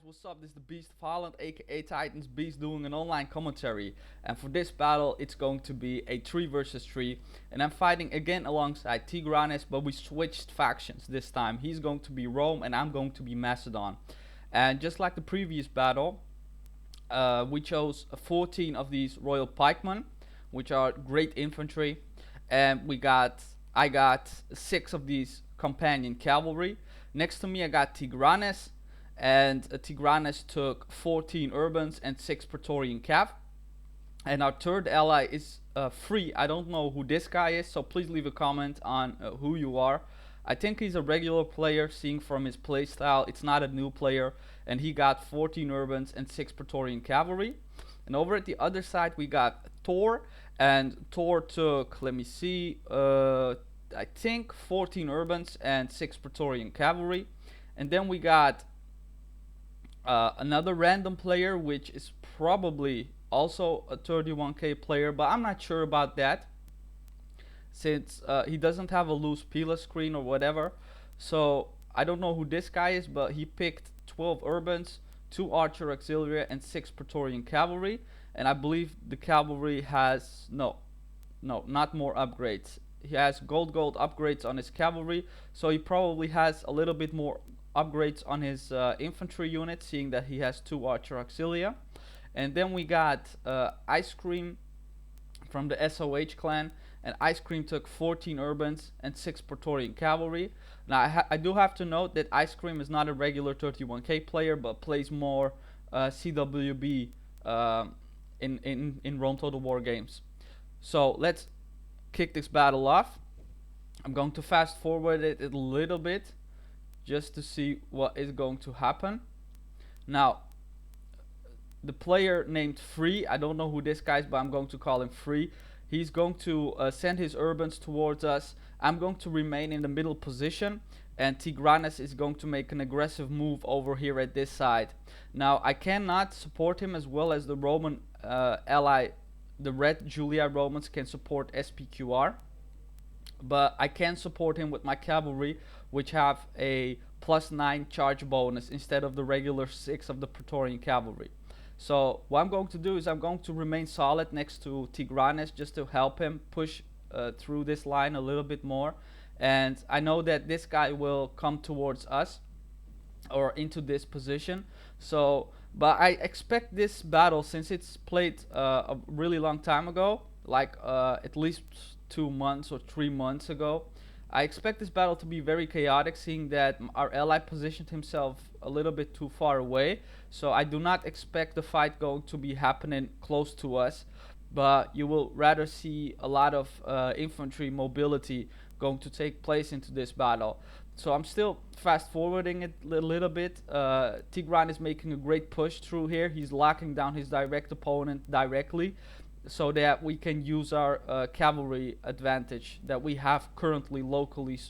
what's up? This is the Beast of Holland, aka Titans Beast, doing an online commentary. And for this battle, it's going to be a 3 versus 3. And I'm fighting again alongside Tigranes, but we switched factions this time. He's going to be Rome, and I'm going to be Macedon. And just like the previous battle, we chose 14 of these Royal Pikemen, which are great infantry. And I got 6 of these companion cavalry. Next to me, I got Tigranes, and Tigranes took 14 urbans and 6 Praetorian cav. And our third ally is free. I don't know who this guy is, so please leave a comment on who you are. I think he's a regular player, seeing from his playstyle. It's not a new player, and he got 14 urbans and 6 Praetorian cavalry. And over at the other side, we got Thor, and Thor took, let me see, I think 14 urbans and 6 Praetorian cavalry. And then we got another random player, which is probably also a 31k player, but I'm not sure about that, since he doesn't have a loose Pila screen or whatever. So I don't know who this guy is, but he picked 12 urbans, 2 archer auxiliary, and 6 Praetorian cavalry. And I believe the cavalry has no, not more upgrades. He has gold upgrades on his cavalry, so he probably has a little bit more upgrades on his infantry unit, seeing that he has 2 archer auxilia. And then we got Ice Cream from the SOH clan, and Ice Cream took 14 urbans and 6 Praetorian cavalry. Now I do have to note that Ice Cream is not a regular 31k player, but plays more CWB in Rome Total War games. So let's kick this battle off. I'm going to fast forward it a little bit just to see what is going to happen. Now, the player named Free, I don't know who this guy is, but I'm going to call him Free. He's going to send his urbans towards us. I'm going to remain in the middle position, and Tigranes is going to make an aggressive move over here at this side. Now, I cannot support him as well as the Roman ally. The red Julia Romans can support SPQR, but I can support him with my cavalry, which have a +9 charge bonus instead of the regular 6 of the Praetorian cavalry. So what I'm going to do is I'm going to remain solid next to Tigranes just to help him push through this line a little bit more. And I know that this guy will come towards us or into this position. So, but I expect this battle, since it's played a really long time ago, like at least 2 months or 3 months ago, I expect this battle to be very chaotic, seeing that our ally positioned himself a little bit too far away. So I do not expect the fight going to be happening close to us, but you will rather see a lot of infantry mobility going to take place into this battle. So I'm still fast forwarding it a little bit. Tigran is making a great push through here. He's locking down his direct opponent directly, so that we can use our cavalry advantage that we have currently locally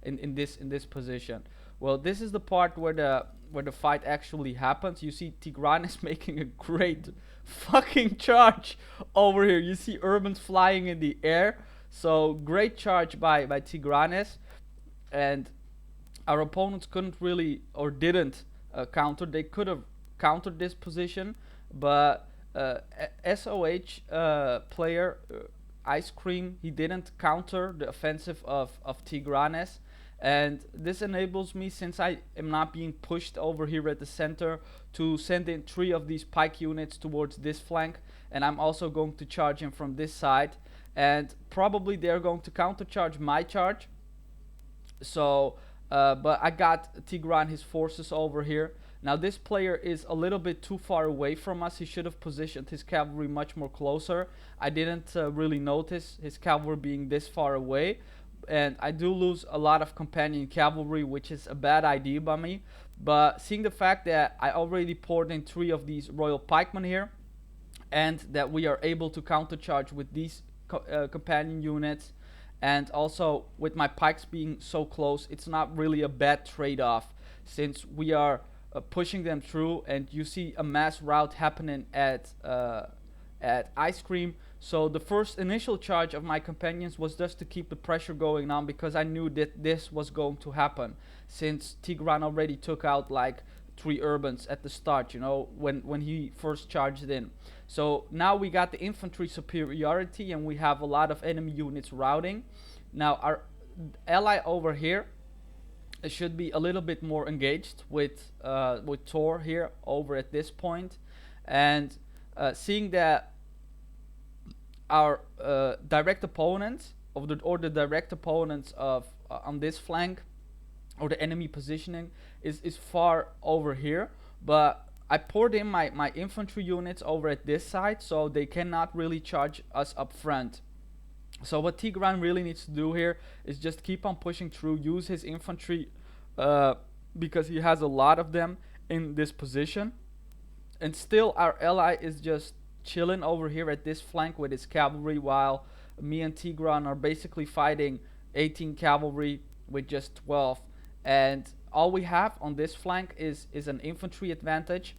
in this position. Well, this is the part where the fight actually happens. You see Tigran is making a great fucking charge over here. You see urbans flying in the air. So great charge by Tigranes, and our opponents couldn't really, or didn't counter. They could have countered this position, but SOH player Ice Cream, he didn't counter the offensive of Tigranes, and this enables me, since I am not being pushed over here at the center, to send in 3 of these pike units towards this flank, and I'm also going to charge him from this side, and probably they're going to countercharge my charge. So but I got Tigran his forces over here. Now this player is a little bit too far away from us. He should have positioned his cavalry much more closer. I didn't really notice his cavalry being this far away, and I do lose a lot of companion cavalry, which is a bad idea by me. But seeing the fact that I already poured in 3 of these royal pikemen here, and that we are able to countercharge with these companion units, and also with my pikes being so close, it's not really a bad trade-off, since we are pushing them through, and you see a mass rout happening at Ice Cream. So the first initial charge of my companions was just to keep the pressure going on, because I knew that this was going to happen, since Tigran already took out like 3 urbans at the start, you know, when he first charged in. So now we got the infantry superiority and we have a lot of enemy units routing. Now our ally over here should be a little bit more engaged with Thor here over at this point, and seeing that our direct opponents the direct opponents of on this flank or the enemy positioning is far over here, but I poured in my infantry units over at this side, so they cannot really charge us up front. So what Tigran really needs to do here is just keep on pushing through, use his infantry because he has a lot of them in this position. And still our ally is just chilling over here at this flank with his cavalry, while me and Tigran are basically fighting 18 cavalry with just 12. And all we have on this flank is an infantry advantage.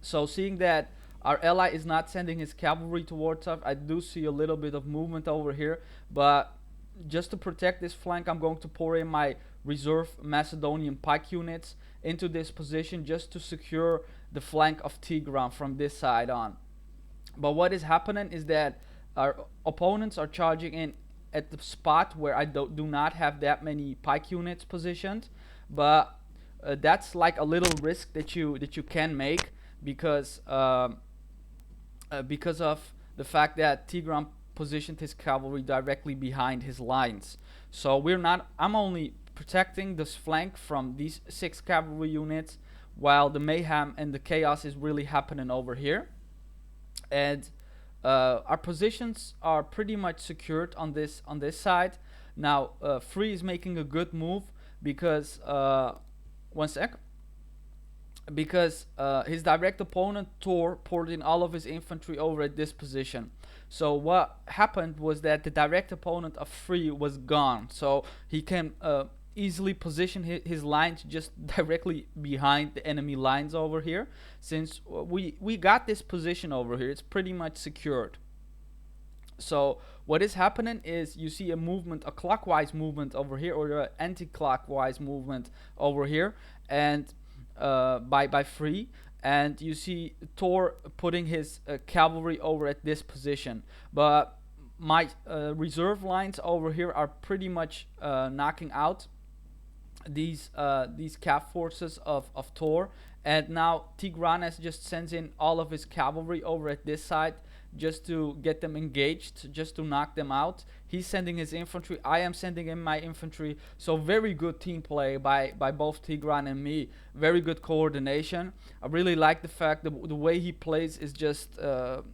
So seeing that our ally is not sending his cavalry towards us, I do see a little bit of movement over here, but just to protect this flank, I'm going to pour in my reserve Macedonian pike units into this position just to secure the flank of Tigran from this side on. But what is happening is that our opponents are charging in at the spot where I do not have that many pike units positioned, but that's like a little risk that you can make because of the fact that Tigran positioned his cavalry directly behind his lines. So I'm only protecting this flank from these 6 cavalry units, while the mayhem and the chaos is really happening over here. And our positions are pretty much secured on this side. Now Free is making a good move because because his direct opponent Thor poured in all of his infantry over at this position. So what happened was that the direct opponent of Free was gone, so he can easily position his lines just directly behind the enemy lines over here. Since we got this position over here, it's pretty much secured. So what is happening is you see a clockwise movement over here, or an anti-clockwise movement over here, and by Free, and you see Thor putting his cavalry over at this position. But my reserve lines over here are pretty much knocking out these cav forces of Thor, and now Tigranes just sends in all of his cavalry over at this side just to get them engaged, just to knock them out. He's sending his infantry, I am sending in my infantry. So very good team play by both Tigran and me. Very good coordination. I really like the fact that the way he plays is just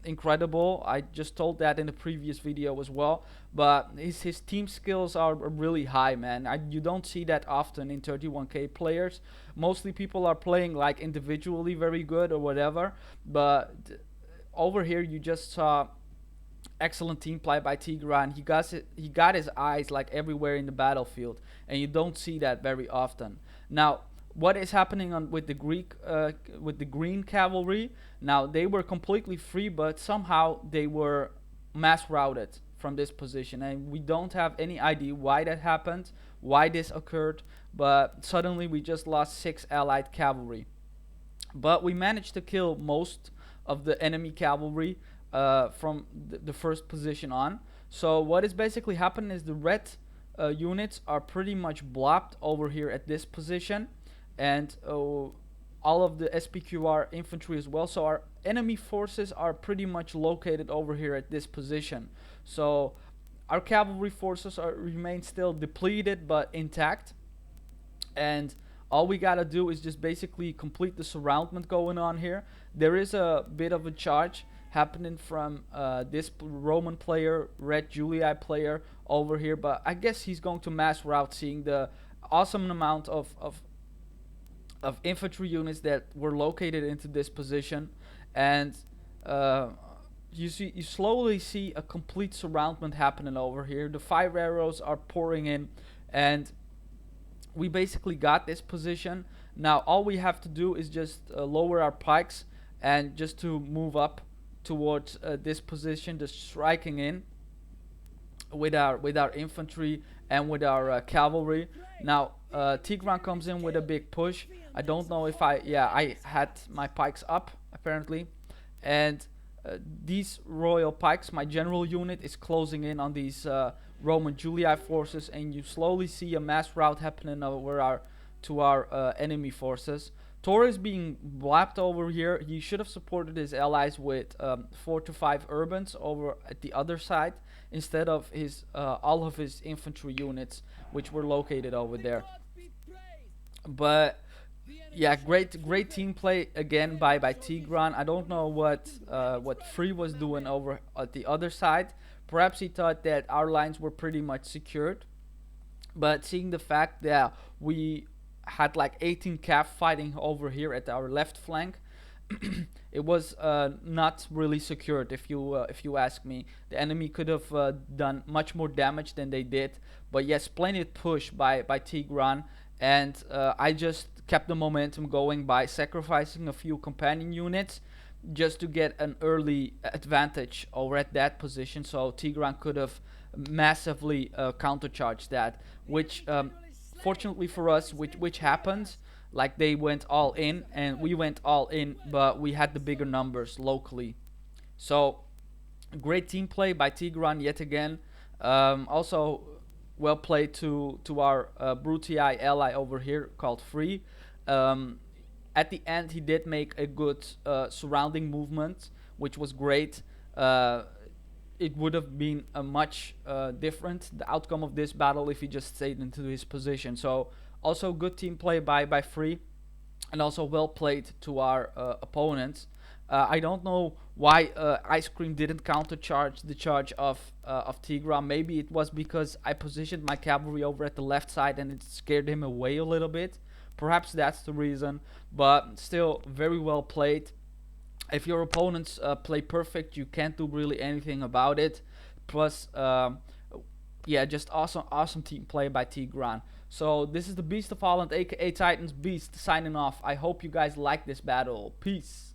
incredible. I just told that in the previous video as well. But his team skills are really high, man. You don't see that often in 31k players. Mostly people are playing like individually very good or whatever. But over here you just saw excellent team play by Tigran. He got his eyes like everywhere in the battlefield, and you don't see that very often. Now, what is happening with the green cavalry? Now they were completely free, but somehow they were mass routed from this position, and we don't have any idea why that happened, why this occurred. But suddenly we just lost 6 allied cavalry. But we managed to kill most of the enemy cavalry from the first position on. So what is basically happening is the red units are pretty much blocked over here at this position, and all of the SPQR infantry as well. So our enemy forces are pretty much located over here at this position. So our cavalry forces remain still depleted but intact, and all we gotta do is just basically complete the surroundment going on here. There is a bit of a charge happening from this Roman player, Red Julii player over here, but I guess he's going to mass route, seeing the awesome amount of infantry units that were located into this position. And you slowly see a complete surroundment happening over here. The fire arrows are pouring in, and we basically got this position. Now all we have to do is just lower our pikes and just to move up towards this position, just striking in with our infantry and with our cavalry. Now Tigran comes in with a big push. I don't know if I had my pikes up apparently, and these royal pikes, my general unit is closing in on these Roman Julii forces, and you slowly see a mass rout happening over our enemy forces. Tor is being wiped over here. He should have supported his allies with 4 to 5 urbans over at the other side instead of his all of his infantry units, which were located over there. But yeah, great team play again by Tigran. I don't know what Free was doing over at the other side. Perhaps he thought that our lines were pretty much secured, but seeing the fact that we had like 18 cav fighting over here at our left flank, it was not really secured. If you ask me, the enemy could have done much more damage than they did. But yes, splendid push by Tigran, and I just kept the momentum going by sacrificing a few companion units just to get an early advantage over at that position, so Tigran could have massively countercharged that, which fortunately for us, which happened. Like they went all in and we went all in, but we had the bigger numbers locally. So great team play by Tigran yet again. Also well played to our Brutii ally over here called Free. At the end, he did make a good surrounding movement, which was great. It would have been a much different the outcome of this battle if he just stayed into his position. So also good team play by Free, and also well played to our opponents. I don't know why Ice Cream didn't countercharge the charge of Tigran. Maybe it was because I positioned my cavalry over at the left side and it scared him away a little bit. Perhaps that's the reason, but still very well played. If your opponents play perfect, you can't do really anything about it. Plus, yeah, just awesome team play by Tigran. So this is the Beast of Holland, aka Titans Beast, signing off. I hope you guys like this battle. Peace.